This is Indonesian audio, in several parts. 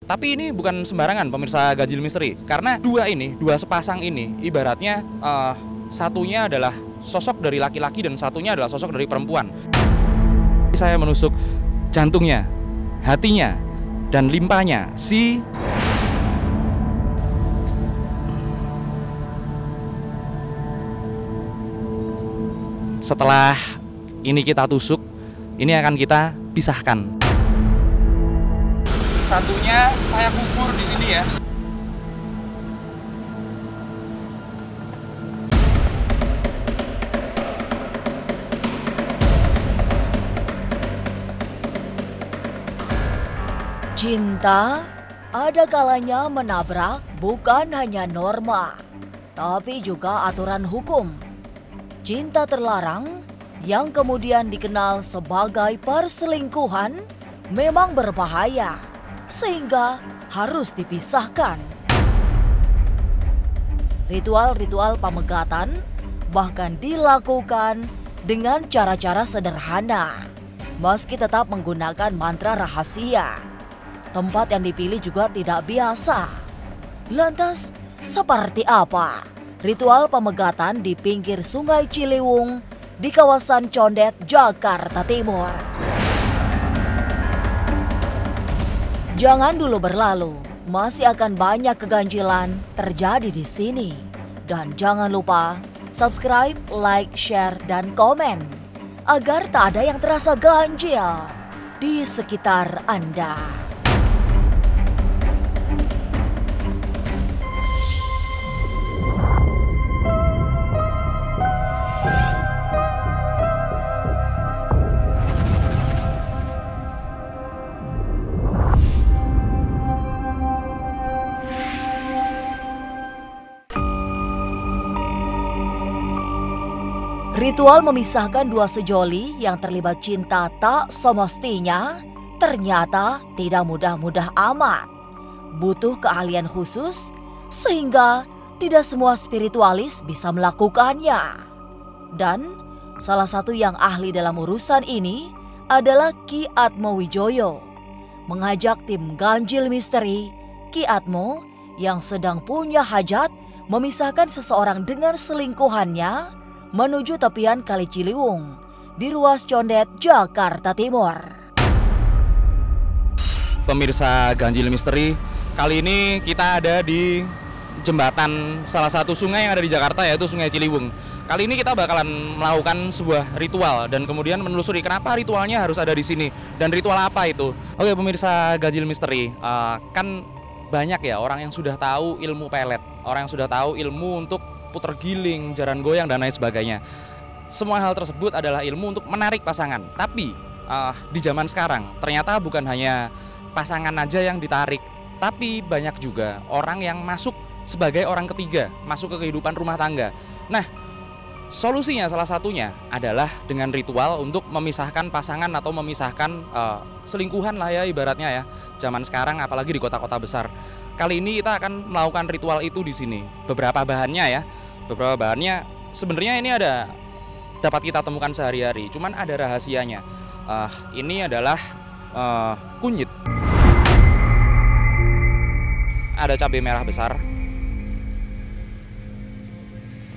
Tapi ini bukan sembarangan pemirsa Ganjil Misteri, karena dua sepasang ini ibaratnya satunya adalah sosok dari laki-laki dan satunya adalah sosok dari perempuan. Saya menusuk jantungnya, hatinya, dan limpahnya Setelah ini kita tusuk, ini akan kita pisahkan. Satunya saya kubur di sini ya. Cinta ada kalanya menabrak bukan hanya norma, tapi juga aturan hukum. Cinta terlarang yang kemudian dikenal sebagai perselingkuhan memang berbahaya, sehingga harus dipisahkan. Ritual-ritual pamegatan bahkan dilakukan dengan cara-cara sederhana, meski tetap menggunakan mantra rahasia. Tempat yang dipilih juga tidak biasa. Lantas, seperti apa ritual pamegatan di pinggir Sungai Ciliwung di kawasan Condet, Jakarta Timur? Jangan dulu berlalu, masih akan banyak keganjilan terjadi di sini. Dan jangan lupa subscribe, like, share, dan komen agar tak ada yang terasa ganjil di sekitar Anda. Ritual memisahkan dua sejoli yang terlibat cinta tak semestinya ternyata tidak mudah-mudah amat. Butuh keahlian khusus sehingga tidak semua spiritualis bisa melakukannya. Dan salah satu yang ahli dalam urusan ini adalah Ki Atmo Wijoyo. Mengajak tim Ganjil Misteri, Ki Atmo yang sedang punya hajat memisahkan seseorang dengan selingkuhannya menuju tepian Kali Ciliwung di ruas Condet, Jakarta Timur. Pemirsa Ganjil Misteri, kali ini kita ada di jembatan salah satu sungai yang ada di Jakarta, yaitu Sungai Ciliwung. Kali ini kita bakalan melakukan sebuah ritual dan kemudian menelusuri kenapa ritualnya harus ada di sini dan ritual apa itu. Oke pemirsa Ganjil Misteri, kan banyak ya orang yang sudah tahu ilmu pelet, orang yang sudah tahu ilmu untuk puter giling, jaran goyang, dan lain sebagainya. Semua hal tersebut adalah ilmu untuk menarik pasangan. Tapi di zaman sekarang ternyata bukan hanya pasangan aja yang ditarik, tapi banyak juga orang yang masuk sebagai orang ketiga, masuk ke kehidupan rumah tangga. Nah, solusinya salah satunya adalah dengan ritual untuk memisahkan pasangan atau memisahkan selingkuhan lah ya ibaratnya ya. Zaman sekarang apalagi di kota-kota besar. Kali ini kita akan melakukan ritual itu di sini. Beberapa bahannya sebenarnya ini dapat kita temukan sehari-hari, cuman ada rahasianya. Ini adalah kunyit. Ada cabai merah besar.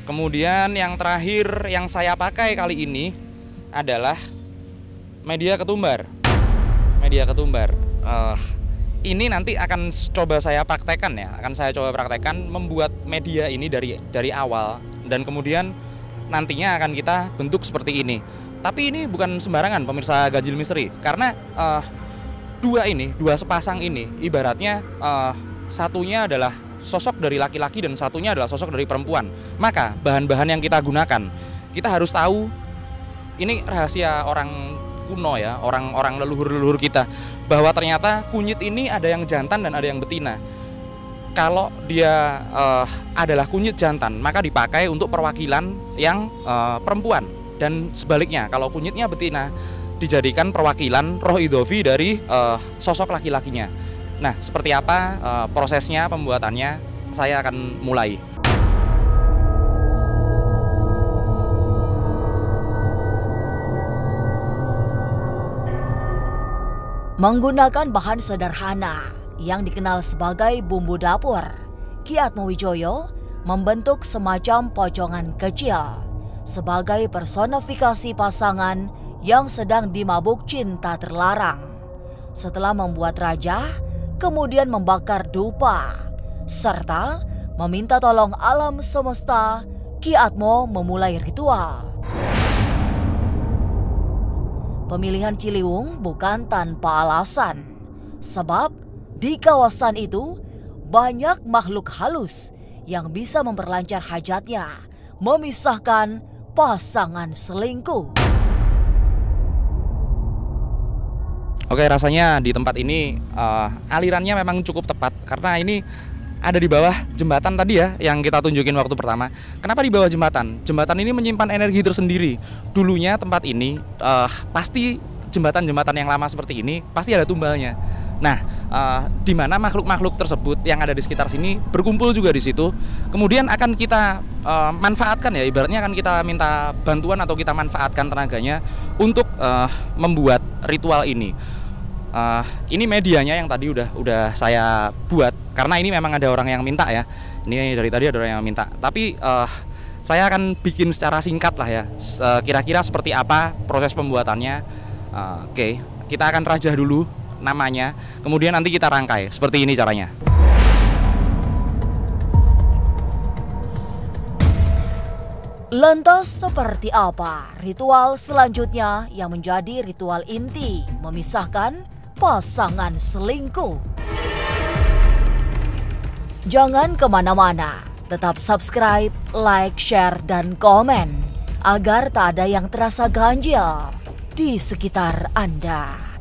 Kemudian yang terakhir yang saya pakai kali ini adalah media ketumbar. Media ketumbar. Ini nanti akan coba saya praktekkan ya, membuat media ini dari awal dan kemudian nantinya akan kita bentuk seperti ini. Tapi ini bukan sembarangan pemirsa Ganjil Misteri, karena dua sepasang ini ibaratnya satunya adalah sosok dari laki-laki dan satunya adalah sosok dari perempuan. Maka bahan-bahan yang kita gunakan, kita harus tahu, ini rahasia orang kuno ya, orang leluhur kita, bahwa ternyata kunyit ini ada yang jantan dan ada yang betina. Kalau dia adalah kunyit jantan, maka dipakai untuk perwakilan yang perempuan, dan sebaliknya kalau kunyitnya betina dijadikan perwakilan roh idhofi dari sosok laki-lakinya. Nah, seperti apa prosesnya pembuatannya, saya akan mulai. Menggunakan bahan sederhana, yang dikenal sebagai bumbu dapur, Ki Atmowijoyo membentuk semacam pocongan kecil sebagai personifikasi pasangan yang sedang dimabuk cinta terlarang. Setelah membuat raja, kemudian membakar dupa, serta meminta tolong alam semesta, Ki Atmo memulai ritual. Pemilihan Ciliwung bukan tanpa alasan, sebab di kawasan itu banyak makhluk halus yang bisa memperlancar hajatnya, memisahkan pasangan selingkuh. Oke, rasanya di tempat ini alirannya memang cukup tepat karena ini ada di bawah jembatan tadi ya yang kita tunjukin waktu pertama. Kenapa di bawah jembatan? Jembatan ini menyimpan energi tersendiri. Dulunya tempat ini pasti jembatan-jembatan yang lama seperti ini pasti ada tumbalnya. Nah, di mana makhluk-makhluk tersebut yang ada di sekitar sini berkumpul juga di situ. Kemudian akan kita manfaatkan ya, ibaratnya akan kita minta bantuan atau kita manfaatkan tenaganya untuk membuat ritual ini. Ini medianya yang tadi udah saya buat karena ini memang ada orang yang minta ya. Ini dari tadi ada orang yang minta. Tapi saya akan bikin secara singkat lah ya. Kira-kira seperti apa proses pembuatannya. Oke, kita akan rajah dulu namanya, kemudian nanti kita rangkai. Seperti ini caranya. Lantas seperti apa ritual selanjutnya yang menjadi ritual inti memisahkan pasangan selingkuh? Jangan kemana-mana, tetap subscribe, like, share, dan komen agar tak ada yang terasa ganjil di sekitar Anda.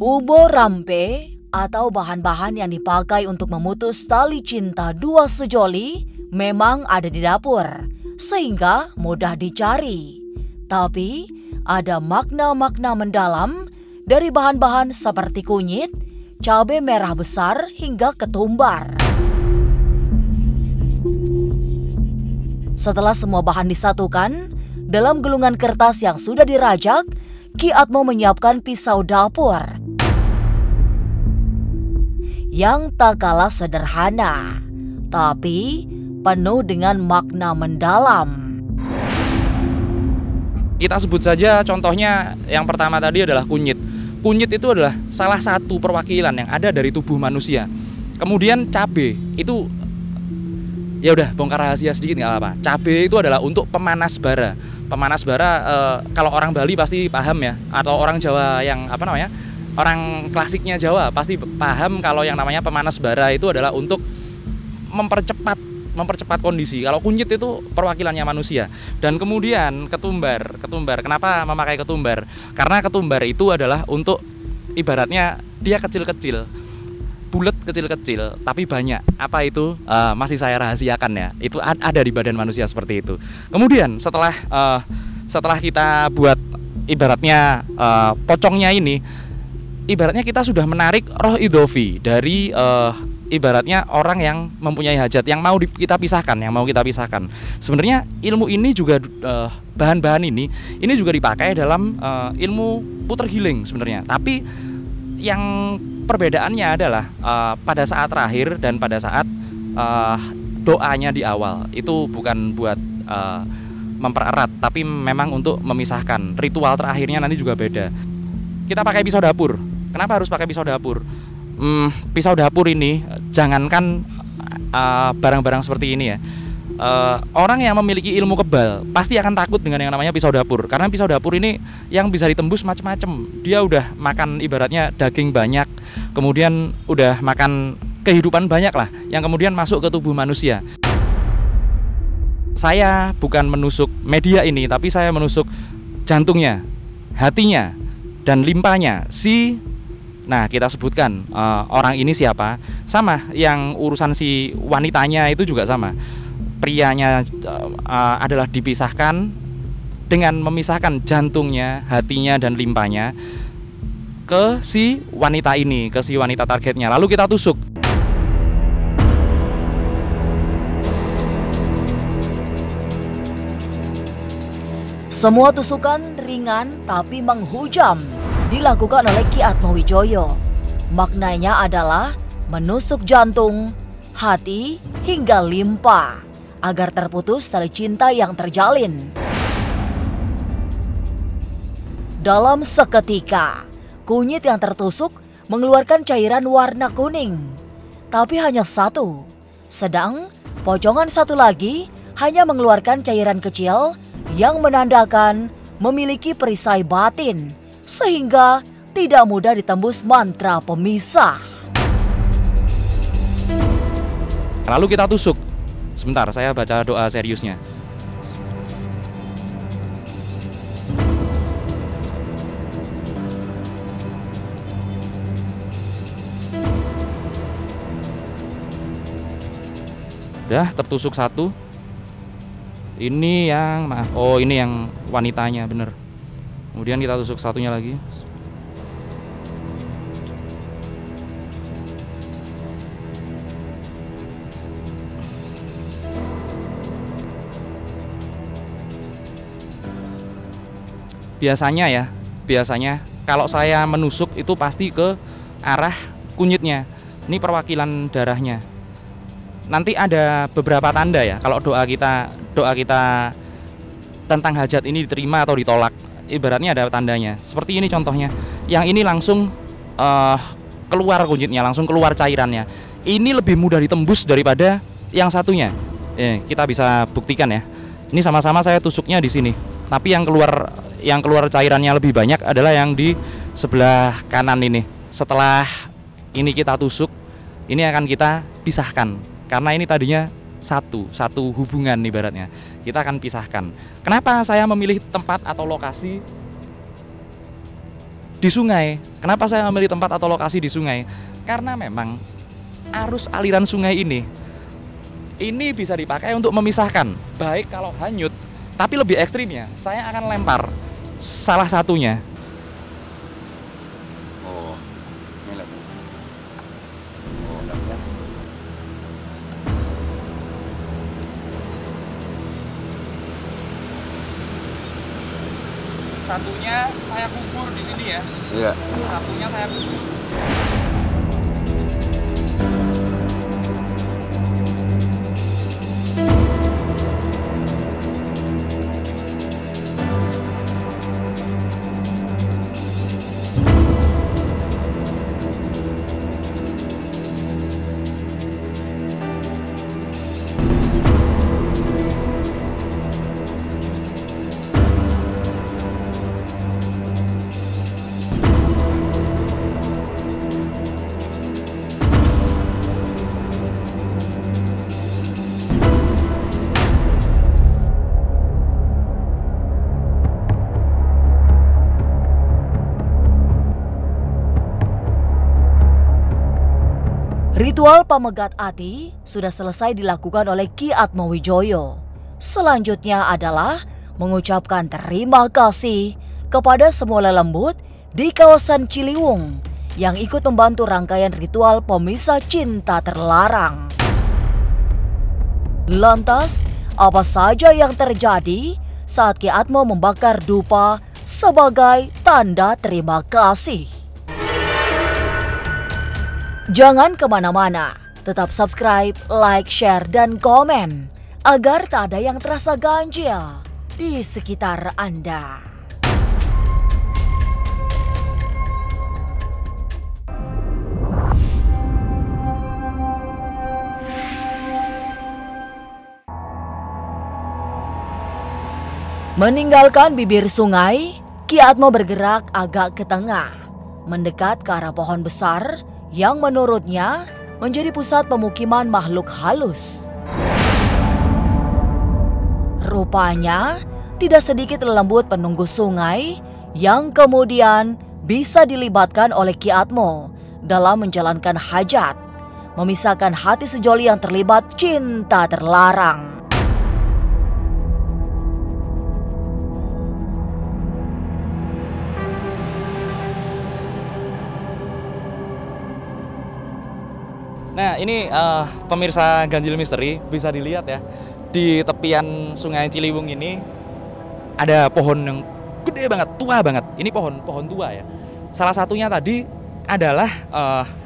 Ubo rampe atau bahan-bahan yang dipakai untuk memutus tali cinta dua sejoli memang ada di dapur, sehingga mudah dicari. Tapi ada makna-makna mendalam dari bahan-bahan seperti kunyit, cabai merah besar hingga ketumbar. Setelah semua bahan disatukan dalam gulungan kertas yang sudah dirajak, Ki Atmo menyiapkan pisau dapur yang tak kalah sederhana, tapi penuh dengan makna mendalam. Kita sebut saja contohnya yang pertama tadi adalah kunyit. Kunyit itu adalah salah satu perwakilan yang ada dari tubuh manusia. Kemudian cabai itu, ya udah bongkar rahasia sedikit nggak apa-apa. Cabai itu adalah untuk pemanas bara. Pemanas bara kalau orang Bali pasti paham ya, atau orang Jawa yang orang klasiknya Jawa pasti paham kalau yang namanya pemanas bara itu adalah untuk mempercepat kondisi. Kalau kunyit itu perwakilannya manusia. Dan kemudian ketumbar. Kenapa memakai ketumbar? Karena ketumbar itu adalah untuk ibaratnya dia kecil-kecil, bulat kecil-kecil tapi banyak. Apa itu? Masih saya rahasiakan ya. Itu ada di badan manusia seperti itu. Kemudian setelah kita buat ibaratnya pocongnya ini, ibaratnya kita sudah menarik roh idhofi dari ibaratnya orang yang mempunyai hajat yang mau kita pisahkan, Sebenarnya ilmu ini juga bahan-bahan ini juga dipakai dalam ilmu puter healing sebenarnya. Tapi yang perbedaannya adalah pada saat terakhir dan pada saat doanya di awal itu bukan buat mempererat, tapi memang untuk memisahkan. Ritual terakhirnya nanti juga beda. Kita pakai pisau dapur. Kenapa harus pakai pisau dapur? Pisau dapur ini, jangankan barang-barang seperti ini ya, orang yang memiliki ilmu kebal pasti akan takut dengan yang namanya pisau dapur. Karena pisau dapur ini yang bisa ditembus macam-macam. Dia udah makan ibaratnya daging banyak, kemudian udah makan kehidupan banyak lah, yang kemudian masuk ke tubuh manusia. Saya bukan menusuk media ini, tapi saya menusuk jantungnya, hatinya, dan limpanya. Nah kita sebutkan orang ini siapa. Sama yang urusan si wanitanya itu juga sama. Prianya adalah dipisahkan dengan memisahkan jantungnya, hatinya, dan limpanya ke si wanita ini, ke si wanita targetnya. Lalu kita tusuk. Semua tusukan ringan tapi menghujam dilakukan oleh Ki Atmowijoyo. Maknanya adalah menusuk jantung, hati, hingga limpa agar terputus tali cinta yang terjalin. Dalam seketika, kunyit yang tertusuk mengeluarkan cairan warna kuning, tapi hanya satu. Sedang pocongan satu lagi hanya mengeluarkan cairan kecil yang menandakan memiliki perisai batin, sehingga tidak mudah ditembus mantra pemisah. Lalu kita tusuk. Sebentar, saya baca doa seriusnya. Udah tertusuk satu. Ini yang ini yang wanitanya, bener. Kemudian kita tusuk satunya lagi. Biasanya kalau saya menusuk itu pasti ke arah kunyitnya. Ini perwakilan darahnya. Nanti ada beberapa tanda ya, kalau doa kita tentang hajat ini diterima atau ditolak, ibaratnya ada tandanya. Seperti ini contohnya, yang ini langsung keluar kunyitnya, langsung keluar cairannya. Ini lebih mudah ditembus daripada yang satunya. Kita bisa buktikan ya. Ini sama-sama saya tusuknya di sini, tapi yang keluar cairannya lebih banyak adalah yang di sebelah kanan ini. Setelah ini kita tusuk, ini akan kita pisahkan. Karena ini tadinya satu hubungan ibaratnya. Kita akan pisahkan. Kenapa saya memilih tempat atau lokasi di sungai? Kenapa saya memilih tempat atau lokasi di sungai? Karena memang arus aliran sungai ini bisa dipakai untuk memisahkan. Baik kalau hanyut, tapi lebih ekstrimnya, saya akan lempar salah satunya. Satunya saya kubur di sini ya. Iya. Satunya saya kubur. Ritual Pamegat Ati sudah selesai dilakukan oleh Ki Atmowijoyo. Selanjutnya adalah mengucapkan terima kasih kepada semua lelembut di kawasan Ciliwung yang ikut membantu rangkaian ritual pemisah cinta terlarang. Lantas, apa saja yang terjadi saat Ki Atmo membakar dupa sebagai tanda terima kasih? Jangan kemana-mana, tetap subscribe, like, share, dan komen agar tak ada yang terasa ganjil di sekitar Anda. Meninggalkan bibir sungai, Ki Atmo bergerak agak ke tengah, mendekat ke arah pohon besar yang menurutnya menjadi pusat pemukiman makhluk halus. Rupanya, tidak sedikit lelembut penunggu sungai yang kemudian bisa dilibatkan oleh Ki Atmo dalam menjalankan hajat, memisahkan hati sejoli yang terlibat cinta terlarang. Nah ini pemirsa Ganjil Misteri, bisa dilihat ya, di tepian Sungai Ciliwung ini ada pohon yang gede banget, tua banget. Ini pohon tua ya. Salah satunya tadi adalah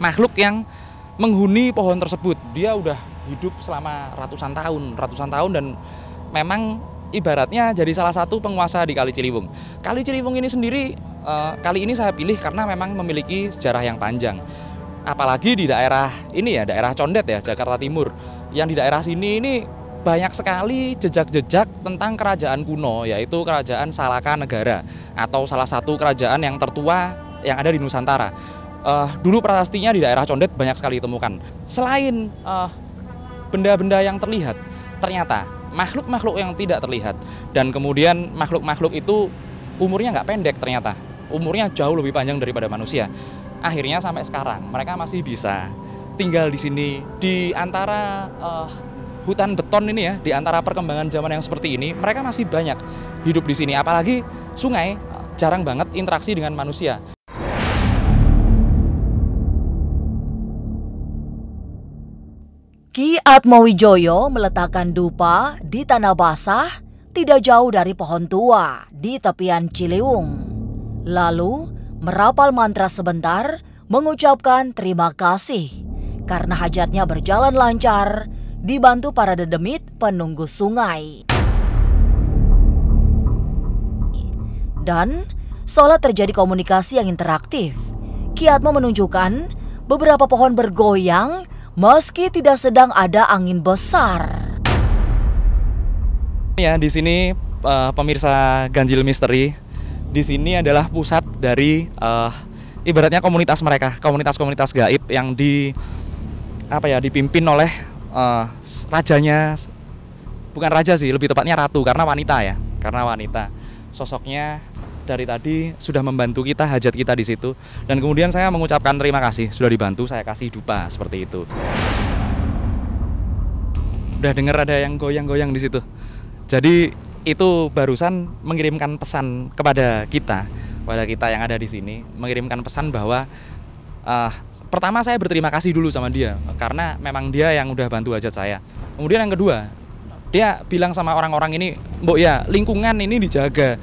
makhluk yang menghuni pohon tersebut. Dia udah hidup selama ratusan tahun dan memang ibaratnya jadi salah satu penguasa di Kali Ciliwung. Kali Ciliwung ini sendiri kali ini saya pilih karena memang memiliki sejarah yang panjang. Apalagi di daerah ini ya, daerah Condet ya, Jakarta Timur. Yang di daerah sini ini banyak sekali jejak-jejak tentang kerajaan kuno, yaitu kerajaan Salaka Negara atau salah satu kerajaan yang tertua yang ada di Nusantara. Dulu prasastinya di daerah Condet banyak sekali ditemukan. Selain benda-benda yang terlihat, ternyata makhluk-makhluk yang tidak terlihat, dan kemudian makhluk-makhluk itu umurnya nggak pendek, ternyata umurnya jauh lebih panjang daripada manusia. Akhirnya sampai sekarang mereka masih bisa tinggal di sini di antara hutan beton ini ya, di antara perkembangan zaman yang seperti ini, mereka masih banyak hidup di sini. Apalagi sungai jarang banget interaksi dengan manusia. Ki Atmowijoyo meletakkan dupa di tanah basah tidak jauh dari pohon tua di tepian Ciliwung. Lalu merapal mantra sebentar mengucapkan terima kasih karena hajatnya berjalan lancar dibantu para dedemit penunggu sungai. Dan seolah terjadi komunikasi yang interaktif. Ki Atmo menunjukkan beberapa pohon bergoyang meski tidak sedang ada angin besar. Ya, di sini pemirsa Ganjil Misteri, di sini adalah pusat dari ibaratnya komunitas mereka, komunitas gaib yang dipimpin oleh rajanya, bukan raja sih, lebih tepatnya ratu karena wanita ya, sosoknya dari tadi sudah membantu kita, hajat kita di situ, dan kemudian saya mengucapkan terima kasih sudah dibantu, saya kasih dupa seperti itu. Udah dengar ada yang goyang-goyang di situ. Jadi itu barusan mengirimkan pesan kepada kita yang ada di sini, mengirimkan pesan bahwa pertama saya berterima kasih dulu sama dia karena memang dia yang udah bantu hajat saya. Kemudian yang kedua, dia bilang sama orang-orang ini, "Mbok ya, lingkungan ini dijaga."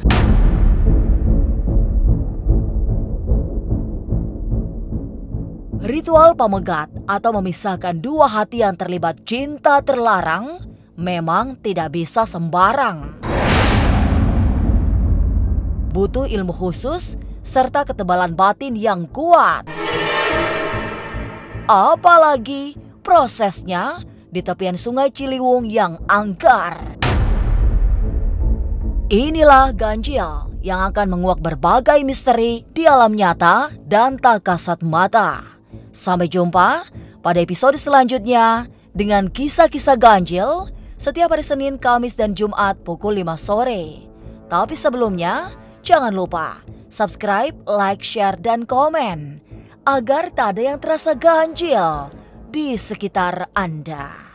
Ritual pamegat atau memisahkan dua hati yang terlibat cinta terlarang memang tidak bisa sembarang. Butuh ilmu khusus serta ketebalan batin yang kuat. Apalagi prosesnya di tepian Sungai Ciliwung yang angker. Inilah ganjil yang akan menguak berbagai misteri di alam nyata dan tak kasat mata. Sampai jumpa pada episode selanjutnya dengan kisah-kisah ganjil setiap hari Senin, Kamis, dan Jumat pukul 5 sore. Tapi sebelumnya, jangan lupa subscribe, like, share, dan komen agar tak ada yang terasa ganjil di sekitar Anda.